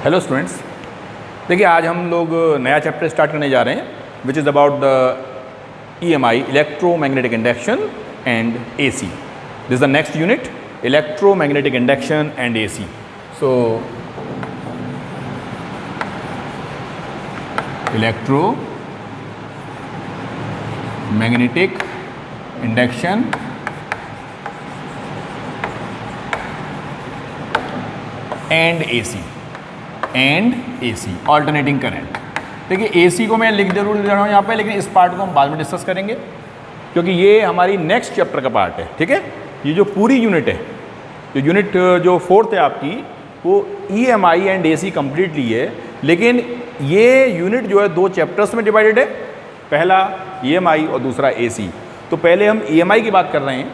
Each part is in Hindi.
हेलो स्टूडेंट्स, देखिए आज हम लोग नया चैप्टर स्टार्ट करने जा रहे हैं which is about the EMI, electromagnetic induction and AC. This is the next unit, electromagnetic induction and AC. So electromagnetic induction and AC, alternating current. देखिए AC को मैं लिख जरूर दे रहा हूँ यहाँ पे, लेकिन इस पार्ट को हम बाद में डिस्कस करेंगे क्योंकि ये हमारी नेक्स्ट चैप्टर का पार्ट है. ठीक है, ये जो पूरी यूनिट है, तो यूनिट जो फोर्थ है आपकी, वो EMI एंड AC कम्प्लीटली है, लेकिन ये यूनिट जो है दो चैप्टर्स में डिवाइडेड है. पहला EMI और दूसरा AC. तो पहले हम EMI की बात कर रहे हैं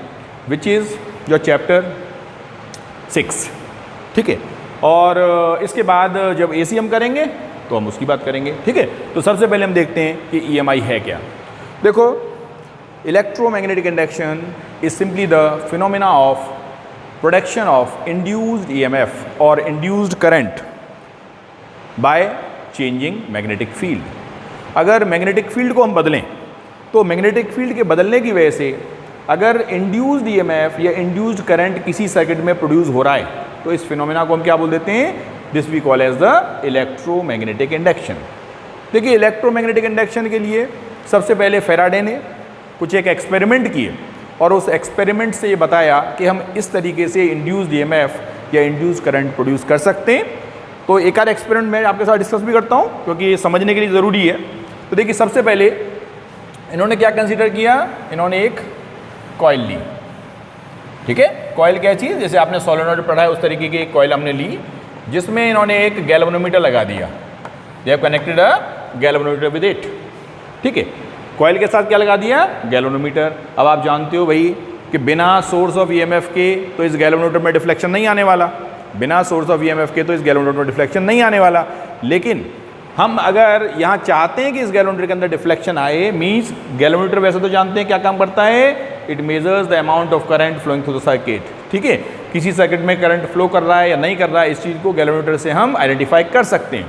विच इज़ योर चैप्टर 6. ठीक है, और इसके बाद जब AC हम करेंगे तो हम उसकी बात करेंगे. ठीक है, तो सबसे पहले हम देखते हैं कि EMI है क्या. देखो, electromagnetic induction is simply the phenomena of production of induced EMF और induced current by changing magnetic field. अगर मैग्नेटिक फील्ड को हम बदलें तो मैग्नेटिक फील्ड के बदलने की वजह से अगर इंड्यूस्ड EMF या इंड्यूस्ड करंट किसी सर्किट में प्रोड्यूस हो रहा है तो इस फिनोमेना को हम क्या बोल देते हैं? This we call as the electromagnetic induction. देखिए, इलेक्ट्रोमैग्नेटिक इंडक्शन के लिए सबसे पहले फैराडे ने कुछ एक एक्सपेरिमेंट किए और उस एक्सपेरिमेंट से ये बताया कि हम इस तरीके से इंड्यूस्ड EMF या इंड्यूस्ड करंट प्रोड्यूस कर सकते हैं. तो एक आध एक्सपेरिमेंट मैं आपके साथ डिस्कस भी करता हूँ क्योंकि ये समझने के लिए ज़रूरी है. तो देखिए, सबसे पहले इन्होंने क्या कंसिडर किया? इन्होंने एक कॉइल ली. ठीक है, कॉइल क्या चीज़? जैसे आपने सोलेनॉइड पढ़ा है उस तरीके की एक कॉइल हमने ली जिसमें इन्होंने एक गैल्वेनोमीटर लगा दिया. They have connected a galvanometer with it. ठीक है, कॉइल के साथ क्या लगा दिया? गैल्वेनोमीटर. अब आप जानते हो भाई कि बिना सोर्स ऑफ EMF के तो इस गैल्वेनोमीटर में डिफ्लेक्शन नहीं आने वाला. बिना सोर्स ऑफ EMF के तो इस गैल्वेनोमीटर में डिफ्लेक्शन नहीं आने वाला. लेकिन हम अगर यहाँ चाहते हैं कि इस गैल्वेनोमीटर के अंदर डिफ्लेक्शन आए, मीन्स गैल्वेनोमीटर वैसे तो जानते हैं क्या काम करता है? It measures the amount of current flowing through the circuit. ठीक है, किसी सर्किट में करंट फ्लो कर रहा है या नहीं कर रहा है, इस चीज़ को गैल्वेनोमीटर से हम आइडेंटिफाई कर सकते हैं.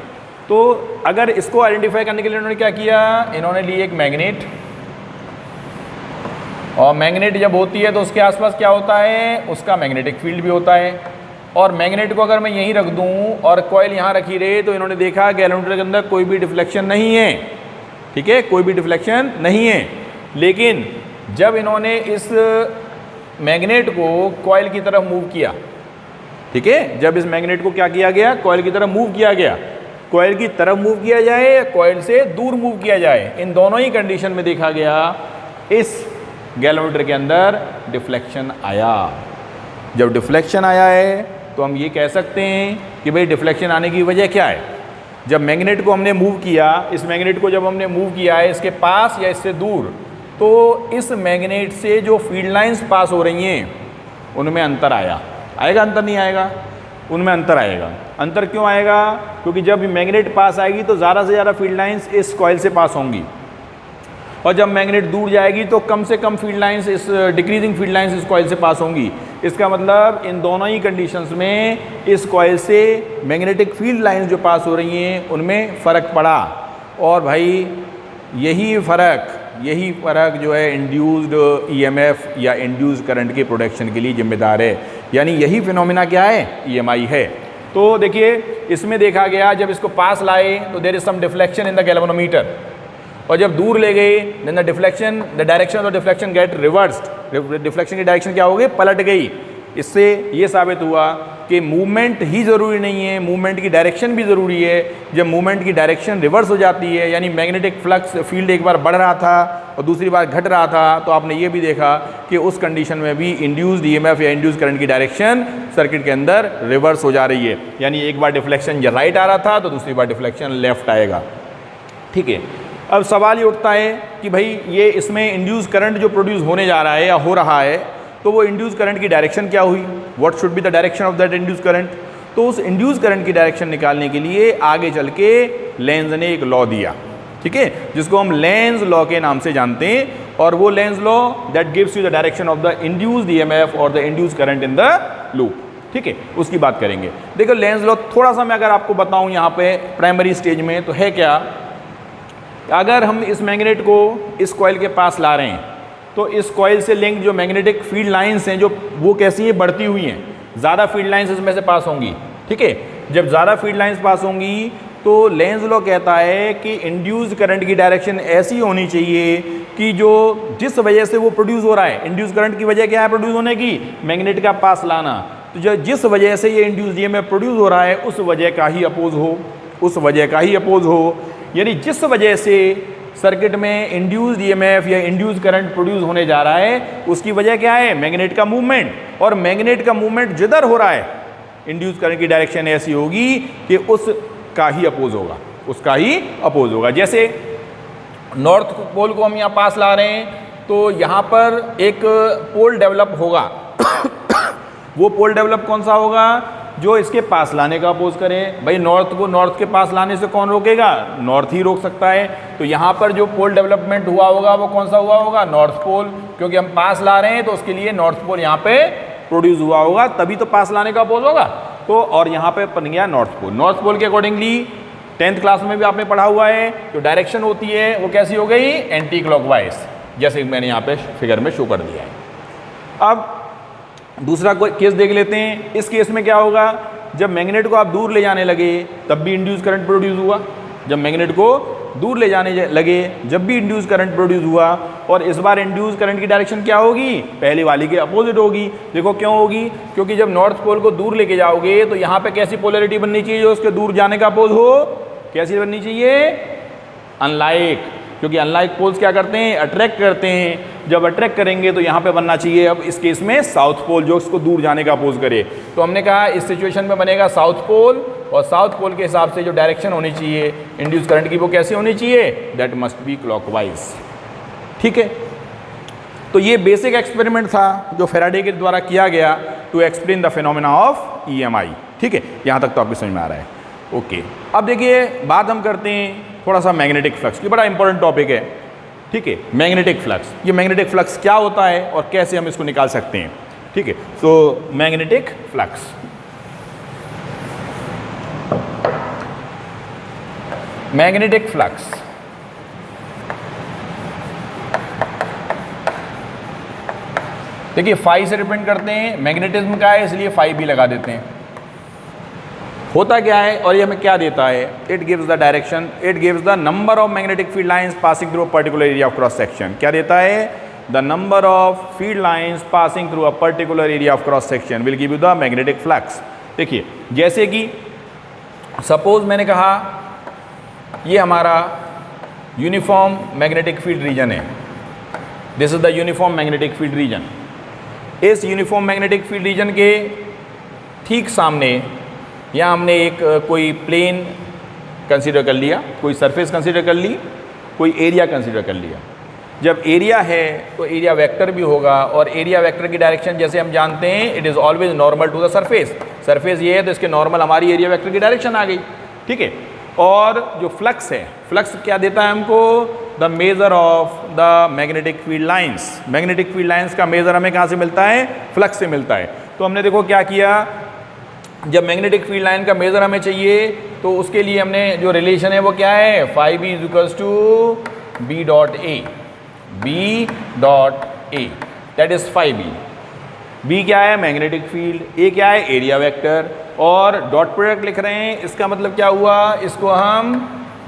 तो अगर इसको आइडेंटिफाई करने के लिए इन्होंने क्या किया? इन्होंने ली एक मैग्नेट, और मैग्नेट जब होती है तो उसके आसपास क्या होता है? उसका मैग्नेटिक फील्ड भी होता है. और मैग्नेट को अगर मैं यहीं रख दूं और कॉइल यहाँ रखी रहे तो इन्होंने देखा गैल्वेनोमीटर के अंदर कोई भी डिफ्लेक्शन नहीं है. ठीक है, कोई भी डिफ्लेक्शन नहीं है. लेकिन जब इन्होंने इस मैग्नेट को कॉइल की तरफ मूव किया, ठीक है, जब इस मैग्नेट को क्या किया गया? कॉइल की तरफ मूव किया गया. कॉइल की तरफ मूव किया जाए या कॉइल से दूर मूव किया जाए, इन दोनों ही कंडीशन में देखा गया इस गैल्वेनोमीटर के अंदर डिफ्लेक्शन आया. जब डिफ्लेक्शन आया है तो हम ये कह सकते हैं कि भाई डिफ्लेक्शन आने की वजह क्या है? जब मैग्नेट को हमने मूव किया, इस मैग्नेट को जब हमने मूव किया है इसके पास या इससे दूर, तो इस मैग्नेट से जो फील्ड लाइंस पास हो रही हैं उनमें अंतर आया. आएगा? अंतर नहीं आएगा? उनमें अंतर आएगा. अंतर क्यों आएगा? क्योंकि जब मैग्नेट पास आएगी तो ज़्यादा से ज़्यादा फील्ड लाइंस इस कॉइल से पास होंगी, और जब मैग्नेट दूर जाएगी तो कम से कम फील्ड लाइंस, इस डिक्रीजिंग फील्ड लाइंस इस कॉइल से पास होंगी. इसका मतलब इन दोनों ही कंडीशंस में इस कॉइल से मैग्नेटिक फील्ड लाइंस जो पास हो रही हैं उनमें फ़र्क पड़ा. और भाई यही फ़र्क जो है इंड्यूस्ड EMF या इंड्यूस्ड करंट के प्रोडक्शन के लिए जिम्मेदार है. यानी यही फिनोमिना क्या है? EMI है. तो देखिए, इसमें देखा गया जब इसको पास लाए तो there is some deflection in the galvanometer, और जब दूर ले गए then the direction of the deflection get reversed. Deflection की डायरेक्शन क्या हो गई? पलट गई. इससे ये साबित हुआ कि मूवमेंट ही ज़रूरी नहीं है, मूवमेंट की डायरेक्शन भी ज़रूरी है. जब मूवमेंट की डायरेक्शन रिवर्स हो जाती है, यानी मैग्नेटिक फ्लक्स फील्ड एक बार बढ़ रहा था और दूसरी बार घट रहा था, तो आपने ये भी देखा कि उस कंडीशन में भी इंड्यूस्ड EMF या इंड्यूस्ड करंट की डायरेक्शन सर्किट के अंदर रिवर्स हो जा रही है. यानी एक बार डिफ्लेक्शन राइट आ रहा था तो दूसरी बार डिफ्लेक्शन लेफ्ट आएगा. ठीक है, अब सवाल ये उठता है कि भाई ये इसमें इंड्यूस करंट जो प्रोड्यूस होने जा रहा है या हो रहा है, तो वो इंड्यूस करंट की डायरेक्शन क्या हुई? What should be the direction of that induce current? तो उस इंड्यूस करंट की डायरेक्शन निकालने के लिए आगे चल के लेंज ने एक लॉ दिया. ठीक है, जिसको हम लेंज लॉ के नाम से जानते हैं, और वो Lenz law that gives you the direction of the induced EMF और the induced current in the loop. ठीक है, उसकी बात करेंगे। देखो लेंज लॉ थोड़ा सा मैं अगर आपको बताऊं यहाँ पे प्राइमरी स्टेज में, तो है क्या, अगर हम इस मैग्नेट को इस कॉइल के पास ला रहे हैं तो इस कॉइल से लिंक जो मैग्नेटिक फील्ड लाइंस हैं, जो वो कैसी हैं, बढ़ती हुई हैं, ज़्यादा फील्ड लाइंस इसमें से पास होंगी। ठीक है, जब ज़्यादा फील्ड लाइंस पास होंगी तो लेंज लॉ कहता है कि इंड्यूस्ड करंट की डायरेक्शन ऐसी होनी चाहिए कि जो जिस वजह से वो प्रोड्यूस हो रहा है, इंड्यूस्ड करंट की वजह क्या है प्रोड्यूस होने की, मैग्नेट का पास लाना, तो जो जिस वजह से ये इंड्यूस्ड ईएमएफ प्रोड्यूस हो रहा है उस वजह का ही अपोज हो, उस वजह का ही अपोज हो। यानी जिस वजह से सर्किट में इंड्यूस्ड ईएमएफ या इंड्यूस्ड करंट प्रोड्यूस होने जा रहा है उसकी वजह क्या है, मैग्नेट का मूवमेंट, और मैग्नेट का मूवमेंट जिधर हो रहा है इंड्यूस्ड करंट की डायरेक्शन ऐसी होगी कि उसका ही अपोज होगा, उसका ही अपोज होगा। जैसे नॉर्थ पोल को हम यहाँ पास ला रहे हैं तो यहाँ पर एक पोल डेवलप होगा वो पोल डेवलप कौन सा होगा, जो इसके पास लाने का अपोज करे। भाई नॉर्थ को नॉर्थ के पास लाने से कौन रोकेगा, नॉर्थ ही रोक सकता है। तो यहाँ पर जो पोल डेवलपमेंट हुआ होगा वो कौन सा हुआ होगा, नॉर्थ पोल, क्योंकि हम पास ला रहे हैं तो उसके लिए नॉर्थ पोल यहाँ पे प्रोड्यूस हुआ होगा, तभी तो पास लाने का अपोज होगा। तो और यहाँ पे बन गया नॉर्थ पोल। नॉर्थ पोल के अकॉर्डिंगली 10th क्लास में भी आपने पढ़ा हुआ है, जो डायरेक्शन होती है वो कैसी हो गई, एंटी क्लॉकवाइज, जैसे मैंने यहाँ पे फिगर में शो कर दिया है। अब दूसरा कोई केस देख लेते हैं। इस केस में क्या होगा, जब मैग्नेट को आप दूर ले जाने लगे तब भी इंड्यूस करंट प्रोड्यूस हुआ, जब मैग्नेट को दूर ले जाने लगे जब भी इंड्यूस करंट प्रोड्यूस हुआ, और इस बार इंड्यूस करंट की डायरेक्शन क्या होगी, पहले वाली के अपोजिट होगी। देखो क्यों होगी, क्योंकि जब नॉर्थ पोल को दूर लेके जाओगे तो यहाँ पे कैसी पोलैरिटी बननी चाहिए जो उसके दूर जाने का अपोज हो, कैसी बननी चाहिए, अनलाइक, क्योंकि अनलाइक पोल्स क्या करते हैं, अट्रैक्ट करते हैं। जब अट्रैक्ट करेंगे तो यहाँ पे बनना चाहिए अब इस केस में साउथ पोल, जो इसको दूर जाने का अपोज करे। तो हमने कहा इस सिचुएशन में बनेगा साउथ पोल, और साउथ पोल के हिसाब से जो डायरेक्शन होनी चाहिए इंड्यूस करंट की वो कैसी होनी चाहिए, दैट मस्ट बी क्लॉकवाइज। ठीक है, तो ये बेसिक एक्सपेरिमेंट था जो फैराडे के द्वारा किया गया to explain the phenomena of EMI। ठीक है, यहाँ तक तो आपको समझ में आ रहा है। ओके, अब देखिए बात हम करते हैं थोड़ा सा मैग्नेटिक फ्लक्स, ये बड़ा इंपॉर्टेंट टॉपिक है। ठीक है, मैग्नेटिक फ्लक्स, ये मैग्नेटिक फ्लक्स क्या होता है और कैसे हम इसको निकाल सकते हैं। ठीक है, so magnetic flux, magnetic flux देखिए फाई से डिपेंड करते हैं, मैग्नेटिज्म का है इसलिए फाई भी लगा देते हैं। होता क्या है और ये हमें क्या देता है, it gives the direction, it gives the number of magnetic field lines passing through a particular area of cross section. क्या देता है, the number of field lines passing through a particular area of cross section will give you the magnetic flux. देखिए जैसे कि सपोज मैंने कहा ये हमारा यूनिफॉर्म मैग्नेटिक फील्ड रीजन है, this is the uniform magnetic field region. इस यूनिफॉर्म मैग्नेटिक फील्ड रीजन के ठीक सामने यहाँ हमने एक कोई प्लेन कंसीडर कर लिया, कोई सरफेस कंसीडर कर ली, कोई एरिया कंसीडर कर लिया। जब एरिया है तो एरिया वेक्टर भी होगा, और एरिया वेक्टर की डायरेक्शन जैसे हम जानते हैं it is always normal to the surface. Surface ये है तो इसके नॉर्मल हमारी एरिया वेक्टर की डायरेक्शन आ गई। ठीक है, और जो फ्लक्स है, फ्लक्स क्या देता है हमको, the measure of the magnetic field lines. Magnetic field lines का मेजर हमें कहाँ से मिलता है, फ्लक्स से मिलता है। तो हमने देखो क्या किया, जब मैग्नेटिक फील्ड लाइन का मेजर हमें चाहिए तो उसके लिए हमने जो रिलेशन है वो क्या है, phi B is equals to B dot A, B dot A, that is phi B. B क्या है, मैग्नेटिक फील्ड, ए क्या है, एरिया वेक्टर, और डॉट प्रोडक्ट लिख रहे हैं, इसका मतलब क्या हुआ, इसको हम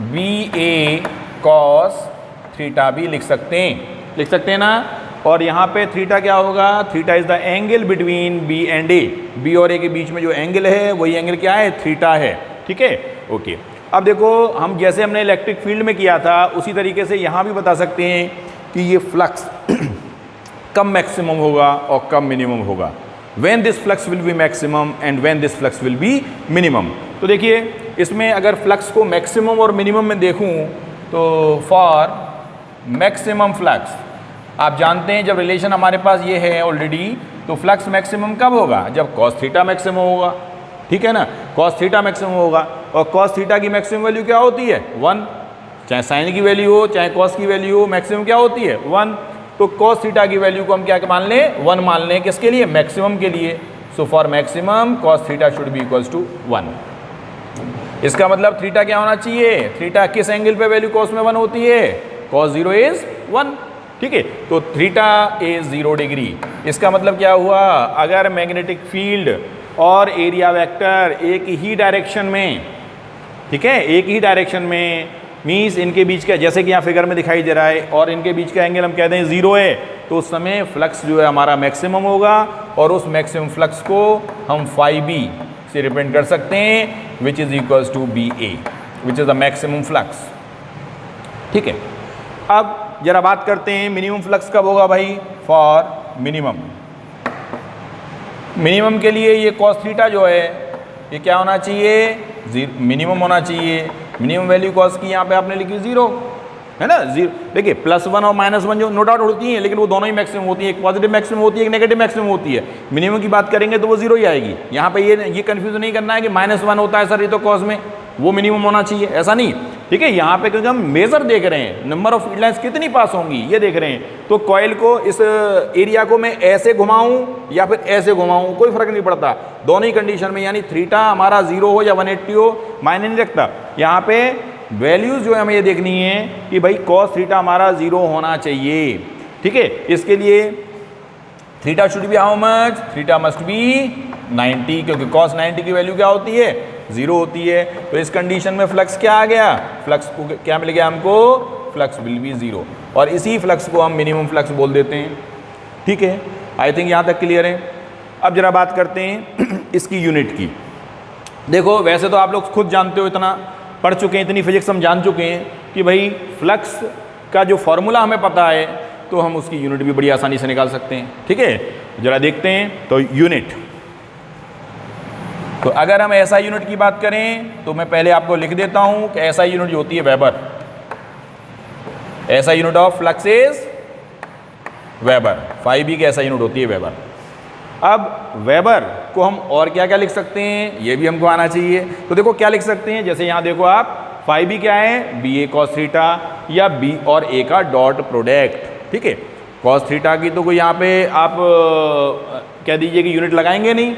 बी ए कॉस थीटा भी लिख सकते हैं ना। और यहाँ पे थीटा क्या होगा, theta is the angle between B and A, B और ए के बीच में जो एंगल है वही एंगल क्या है, थीटा है। ठीक है, ओके। अब देखो हम जैसे हमने इलेक्ट्रिक फील्ड में किया था उसी तरीके से यहाँ भी बता सकते हैं कि ये फ्लक्स कब मैक्सिमम होगा और कब मिनिमम होगा, when this flux will be maximum and when this flux will be minimum. तो देखिए इसमें अगर फ्लक्स को मैक्सिमम और मिनिमम में देखूँ तो फॉर मैक्सिमम फ्लक्स, आप जानते हैं जब रिलेशन हमारे पास ये है ऑलरेडी, तो फ्लक्स मैक्सिमम कब होगा, जब कॉस थीटा मैक्सिमम होगा। ठीक है ना, कॉस थीटा मैक्सिमम होगा, और कॉस थीटा की मैक्सिमम वैल्यू क्या होती है, 1। चाहे साइन की वैल्यू हो चाहे कॉस की वैल्यू हो, मैक्सिमम क्या होती है, 1। तो कॉस थीटा की वैल्यू को हम क्या मान लें, 1 मान लें, किसके लिए, मैक्सिमम के लिए। So for maximum cos theta should be equals to 1। इसका मतलब थीटा क्या होना चाहिए, थीटा किस एंगल पे वैल्यू cos में 1 होती है, cos 0 इज 1, ठीक है। तो थीटा इज 0 डिग्री। इसका मतलब क्या हुआ, अगर मैग्नेटिक फील्ड और एरिया वेक्टर एक ही डायरेक्शन में, ठीक है, एक ही डायरेक्शन में, मीन्स इनके बीच का, जैसे कि यहाँ फिगर में दिखाई दे रहा है, और इनके बीच का एंगल हम कहते हैं 0 है, तो उस समय फ्लक्स जो है हमारा मैक्सिमम होगा, और उस मैक्सिमम फ्लक्स को हम फाई बी से रिप्रेजेंट कर सकते हैं, which is equals to B A, which is the maximum flux, ठीक है। अब जरा बात करते हैं मिनिमम फ्लक्स कब होगा भाई, फॉर मिनिमम। मिनिमम के लिए ये cos थीटा जो है ये क्या होना चाहिए, मिनिमम होना चाहिए। मिनिमम वैल्यू cos की यहाँ पे आपने लिखी 0, है ना, 0। देखिए +1 और -1 जो नो डाउट होती हैं, लेकिन वो दोनों ही मैक्सिमम होती है, एक पॉजिटिव मैक्सिमम होती है, एक नेगेटिव मैक्सिमम होती है। मिनिमम की बात करेंगे तो वो 0 ही आएगी। यहाँ पे ये कंफ्यूज नहीं करना है कि -1 होता है सर ये तो cos में, वो मिनिमम होना चाहिए, ऐसा नहीं, ठीक है। यहाँ पे क्योंकि हम मेजर देख रहे हैं, नंबर ऑफ फील्ड लाइंस कितनी पास होंगी ये देख रहे हैं, तो कॉइल को, इस एरिया को मैं ऐसे घुमाऊं या फिर ऐसे घुमाऊं, कोई फर्क नहीं पड़ता दोनों ही कंडीशन में, यानी थीटा हमारा 0 हो या 180 हो, मायने नहीं रखता। यहाँ पे वैल्यूज जो है हमें ये देखनी है कि भाई cos थीटा हमारा 0 होना चाहिए, ठीक है। इसके लिए theta should B how much, theta must be 90, क्योंकि cos 90 की वैल्यू क्या होती है, 0 होती है। तो इस कंडीशन में फ्लक्स क्या आ गया, फ्लक्स को क्या मिल गया हमको, फ्लक्स विल बी 0, और इसी फ्लक्स को हम मिनिमम फ्लक्स बोल देते हैं, ठीक है। आई थिंक यहाँ तक क्लियर है। अब जरा बात करते हैं इसकी यूनिट की। देखो वैसे तो आप लोग खुद जानते हो, इतना पढ़ चुके हैं, इतनी फिजिक्स हम जान चुके हैं कि भाई फ्लक्स का जो फॉर्मूला हमें पता है, तो हम उसकी यूनिट भी बड़ी आसानी से निकाल सकते हैं, ठीक है। जरा देखते हैं, तो यूनिट, तो अगर हम ऐसा यूनिट की बात करें तो मैं पहले आपको लिख देता हूं कि ऐसा यूनिट जो होती है वेबर, ऐसा unit of flux is weber, 5b की ऐसा यूनिट होती है वेबर। अब वेबर को हम और क्या क्या लिख सकते हैं, ये भी हमको आना चाहिए। तो देखो क्या लिख सकते हैं, जैसे यहाँ देखो आप, 5b क्या है, बी ए cos थीटा, या b और a का डॉट प्रोडक्ट, ठीक है। cos थीटा की तो कोई यहाँ पे आप कह दीजिए कि यूनिट लगाएंगे नहीं,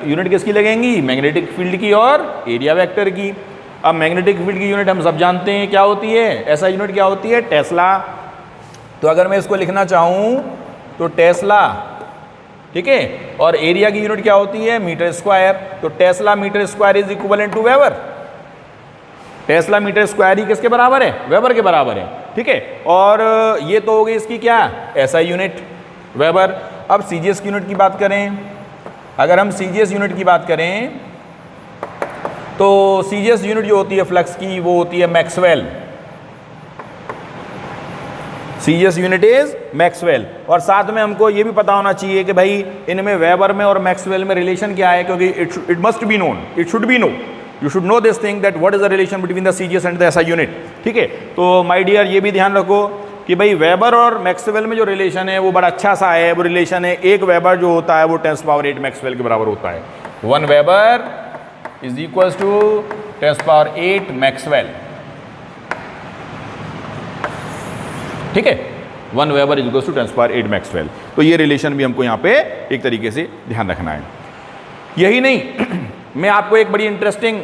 यूनिट किसकी लगेंगी, मैग्नेटिक फील्ड की और एरिया वेक्टर की। अब मैग्नेटिक फील्ड की यूनिट हम सब जानते हैं क्या होती है, ऐसा यूनिट क्या होती है, टेस्ला। तो अगर मैं इसको लिखना चाहूँ तो टेस्ला, ठीक है, और एरिया की यूनिट क्या होती है, मीटर स्क्वायर। तो tesla metre square is equivalent to weber, tesla metre square ही किसके बराबर है, वेबर के बराबर है, ठीक है। और ये तो हो गई इसकी क्या, ऐसा यूनिट वेबर। अब सीजीएस की यूनिट की बात करें, अगर हम सीजीएस यूनिट की बात करें तो सीजीएस यूनिट जो होती है फ्लक्स की, वो होती है Maxwell, CGS unit is Maxwell. और साथ में हमको ये भी पता होना चाहिए कि भाई इनमें वेबर में और मैक्सवेल में रिलेशन क्या है, क्योंकि it must be known, it should be know, you should know this thing that what is the relation between the CGS and the SI unit, ठीक है। तो माय डियर ये भी ध्यान रखो कि भाई वेबर और मैक्सवेल में जो रिलेशन है वो बड़ा अच्छा सा है, वो रिलेशन है, एक वेबर जो होता है वो 10⁻8 मैक्सवेल के बराबर होता है, 1 weber is equals to 10⁻8 maxwell, ठीक है, 1 weber is equals to 10⁻8 maxwell. तो ये रिलेशन भी हमको यहाँ पे एक तरीके से ध्यान रखना है। यही नहीं मैं आपको एक बड़ी इंटरेस्टिंग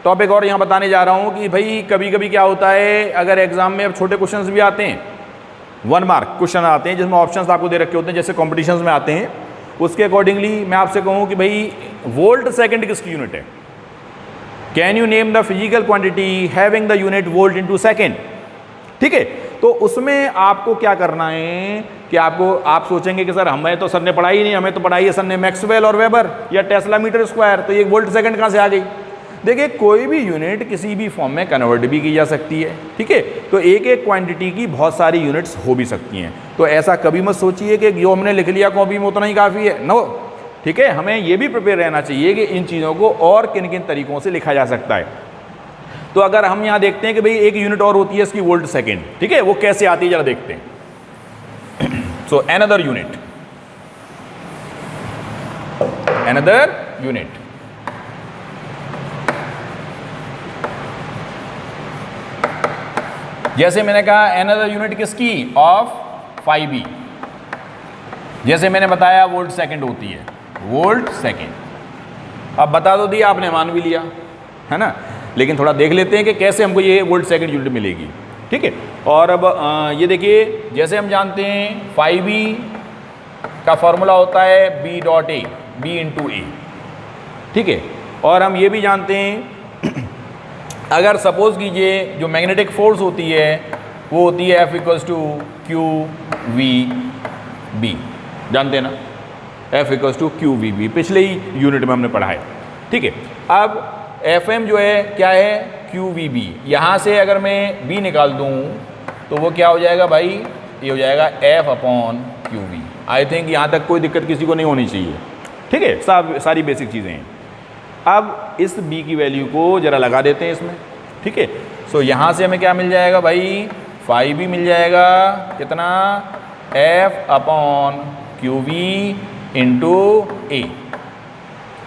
टॉपिक और यहाँ बताने जा रहा हूँ कि भाई कभी कभी क्या होता है, अगर एग्जाम में अब छोटे क्वेश्चंस भी आते हैं, 1 मार्क क्वेश्चन आते हैं जिसमें ऑप्शंस आपको दे रखे होते हैं, जैसे कॉम्पिटिशन्स में आते हैं, उसके अकॉर्डिंगली मैं आपसे कहूँ कि भाई वोल्ट सेकंड किसकी यूनिट है, can you name the physical quantity having the unit volt into second, ठीक है। तो उसमें आपको क्या करना है कि आप सोचेंगे कि सर हमें तो सर ने पढ़ाई नहीं, हमें तो पढ़ाई है सर ने मैक्सवेल और वेबर या टेस्ला मीटर स्क्वायर, तो ये वोल्ट सेकंड कहाँ से आ गई। देखिए कोई भी यूनिट किसी भी फॉर्म में कन्वर्ट भी की जा सकती है, ठीक है। तो एक एक क्वांटिटी की बहुत सारी यूनिट्स हो भी सकती हैं, तो ऐसा कभी मत सोचिए कि जो हमने लिख लिया कॉपी में उतना ही काफ़ी है, नो, ठीक है। हमें ये भी प्रिपेयर रहना चाहिए कि इन चीज़ों को और किन किन तरीकों से लिखा जा सकता है। तो अगर हम यहाँ देखते हैं कि भाई एक यूनिट और होती है इसकी वोल्ट सेकेंड, ठीक है, वो कैसे आती है जरा देखते हैं। So another unit, another unit, जैसे मैंने कहा अनदर यूनिट किसकी, ऑफ 5b, जैसे मैंने बताया वोल्ट सेकंड होती है, वोल्ट सेकेंड। अब बता तो दिया आपने, मान भी लिया है ना, लेकिन थोड़ा देख लेते हैं कि कैसे हमको ये वोल्ट सेकेंड यूनिट मिलेगी। ठीक है, और अब ये देखिए, जैसे हम जानते हैं 5V का फॉर्मूला होता है B dot A, B into A. ठीक है, और हम ये भी जानते हैं अगर सपोज कीजिए जो मैग्नेटिक फोर्स होती है वो होती है F equals to q v B, जानते हैं ना, F equals to q v B, पिछले ही यूनिट में हमने पढ़ा है। ठीक है, अब FM जो है क्या है, क्यू वी बी। यहाँ से अगर मैं B निकाल दूँ तो वो क्या हो जाएगा भाई, ये हो जाएगा F upon Q v. I think यहाँ तक कोई दिक्कत किसी को नहीं होनी चाहिए। ठीक है, सारी बेसिक चीज़ें हैं। अब इस B की वैल्यू को ज़रा लगा देते हैं इसमें। ठीक है, सो यहाँ से हमें क्या मिल जाएगा भाई, 5V मिल जाएगा कितना, F upon Q V into A,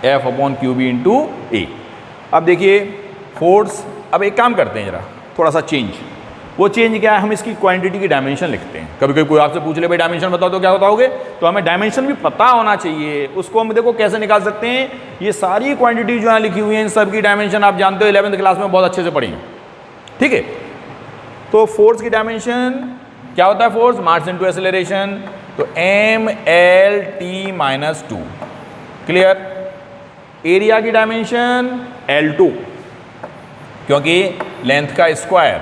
F upon Q V into A. अब देखिए फोर्स, अब एक काम करते हैं ज़रा थोड़ा सा चेंज। वो चेंज क्या है, हम इसकी क्वांटिटी की डायमेंशन लिखते हैं। कभी कभी कोई आपसे पूछ ले भाई डायमेंशन बताओ तो क्या बताओगे, तो हमें डायमेंशन भी पता होना चाहिए। उसको हम देखो कैसे निकाल सकते हैं, ये सारी क्वांटिटी जो यहाँ लिखी हुई है इन सब की डायमेंशन आप जानते हो 11th क्लास में बहुत अच्छे से पढ़ी। ठीक है, तो फोर्स की डायमेंशन क्या होता है, फोर्स मास इनटू एक्सेलरेशन, तो mL/t-2। क्लियर। एरिया की डायमेंशन L2 क्योंकि लेंथ का स्क्वायर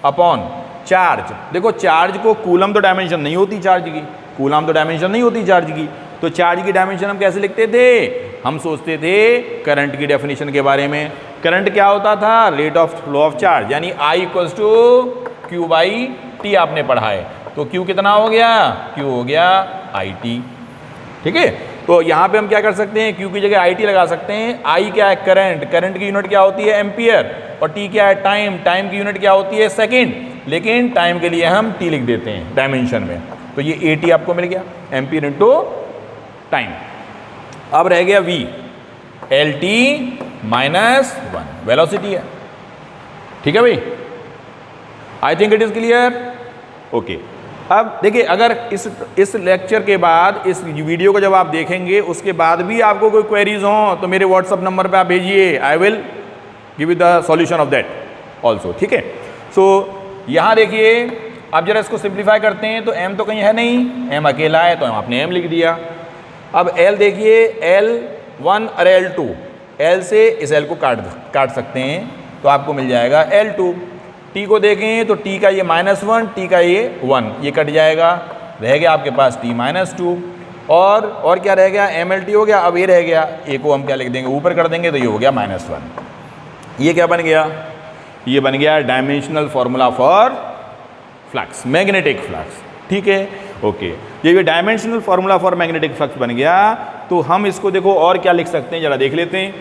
अपॉन चार्ज। देखो चार्ज को कूलम तो डायमेंशन नहीं होती चार्ज की, कूलम तो डायमेंशन नहीं होती चार्ज की, तो चार्ज की डायमेंशन हम कैसे लिखते थे, हम सोचते थे करंट की डेफिनेशन के बारे में। करंट क्या होता था, rate of flow of charge, यानी I equals to q by t आपने पढ़ा है। तो Q कितना हो गया, Q हो गया IT। ठीक है, तो यहाँ पे हम क्या कर सकते हैं, Q की जगह IT लगा सकते हैं। I क्या है, करंट, करंट की यूनिट क्या होती है, एम्पियर, और T क्या है, टाइम, टाइम की यूनिट क्या होती है, सेकंड, लेकिन टाइम के लिए हम T लिख देते हैं डायमेंशन में। तो ये AT आपको मिल गया, एम्पियर इंटू टाइम। अब रह गया V, LT-1 वेलोसिटी है। ठीक है भाई, I think it is clear. Okay, अब देखिए अगर इस लेक्चर के बाद, इस वीडियो को जब आप देखेंगे उसके बाद भी आपको कोई क्वेरीज हो तो मेरे व्हाट्सअप नंबर पे आप भेजिए, I will give you the solution of that also. ठीक है, सो यहाँ देखिए अब जरा इसको सिंप्लीफाई करते हैं, तो m तो कहीं है नहीं, m अकेला है तो हम आपने m लिख दिया। अब l देखिए, L1 और L2, L से इस L को काट सकते हैं तो आपको मिल जाएगा L2। T को देखें तो T का ये -1, T का ये 1, ये कट जाएगा, रह गया आपके पास T-2। और क्या रह गया, MLT हो गया। अब ये रह गया, ए को हम क्या लिख देंगे, ऊपर कर देंगे तो ये हो गया -1। ये क्या बन गया, ये बन गया dimensional formula for flux, magnetic flux. ठीक है, ओके, ये dimensional formula for magnetic flux बन गया। तो हम इसको देखो और क्या लिख सकते हैं, जरा देख लेते हैं।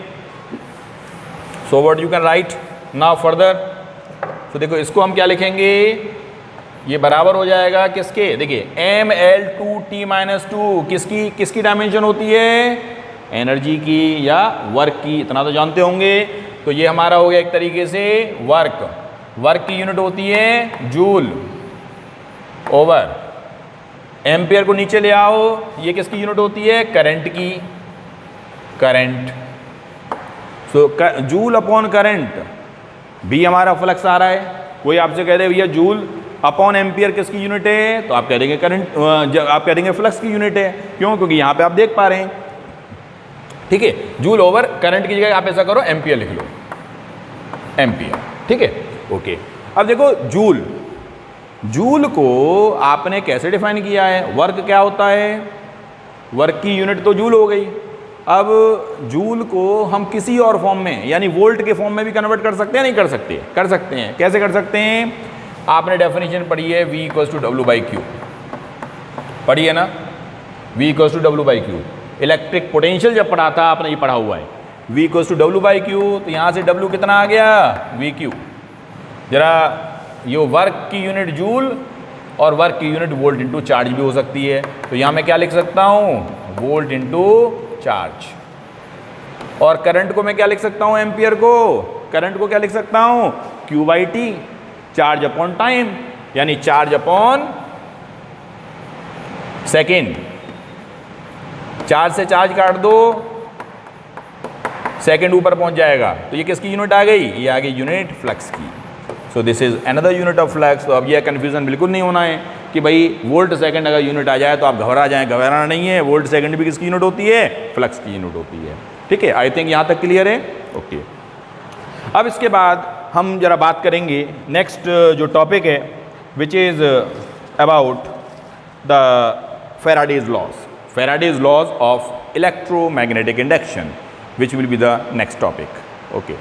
So what you can write now further. तो देखो इसको हम क्या लिखेंगे, ये बराबर हो जाएगा किसके, देखिए mL/2t-2 किसकी डायमेंशन होती है, एनर्जी की या वर्क की, इतना तो जानते होंगे। तो ये हमारा हो गया एक तरीके से वर्क की यूनिट होती है जूल ओवर, एम्पियर को नीचे ले आओ, ये किसकी यूनिट होती है, करंट की, करंट। सो जूल अपॉन करंट, भी हमारा फ्लक्स आ रहा है। कोई आपसे कह दे भैया जूल अपॉन एम्पियर किसकी यूनिट है, तो आप कह देंगे करंट, आप कह देंगे फ्लक्स की यूनिट है। क्यों, क्योंकि यहाँ पे आप देख पा रहे हैं। ठीक है, जूल ओवर करंट की जगह आप ऐसा करो एम्पियर लिख लो, एम्पियर। ठीक है, ओके। अब देखो जूल को आपने कैसे डिफाइन किया है, वर्क क्या होता है, वर्क की यूनिट तो जूल हो गई। अब जूल को हम किसी और फॉर्म में, यानी वोल्ट के फॉर्म में भी कन्वर्ट कर सकते हैं, नहीं कर सकते, कर सकते हैं। कैसे कर सकते हैं, आपने डेफिनेशन पढ़ी है V = W/Q, पढ़ी है ना, V = W/Q। इलेक्ट्रिक पोटेंशियल जब पढ़ा था आपने, ये पढ़ा हुआ है, V = W/Q। तो यहाँ से W कितना आ गया, VQ। जरा ये वर्क की यूनिट जूल और वर्क की यूनिट वोल्ट इंटू चार्ज भी हो सकती है। तो यहाँ मैं क्या लिख सकता हूँ, वोल्ट इंटू चार्ज। और करंट को मैं क्या लिख सकता हूँ, एम्पियर को, करंट को क्या लिख सकता हूँ, Q/T, चार्ज अपॉन टाइम, यानी चार्ज अपॉन सेकेंड। चार्ज से चार्ज काट दो, सेकंड ऊपर पहुंच जाएगा। तो ये किसकी यूनिट आ गई? ये आ गई यूनिट फ्लक्स की। So this is another unit of flux. तो अब यह कन्फ्यूजन बिल्कुल नहीं होना है कि भाई वोल्ट सेकंड अगर यूनिट आ जाए तो आप घबरा जाएं, घबराना नहीं है। वोल्ट सेकंड भी किसकी यूनिट होती है? फ्लक्स की यूनिट होती है। ठीक है, आई थिंक यहाँ तक क्लियर है। ओके, अब इसके बाद हम जरा बात करेंगे नेक्स्ट जो टॉपिक है, which is about the Faraday's laws, Faraday's laws of electromagnetic induction, which will be the next topic. Okay.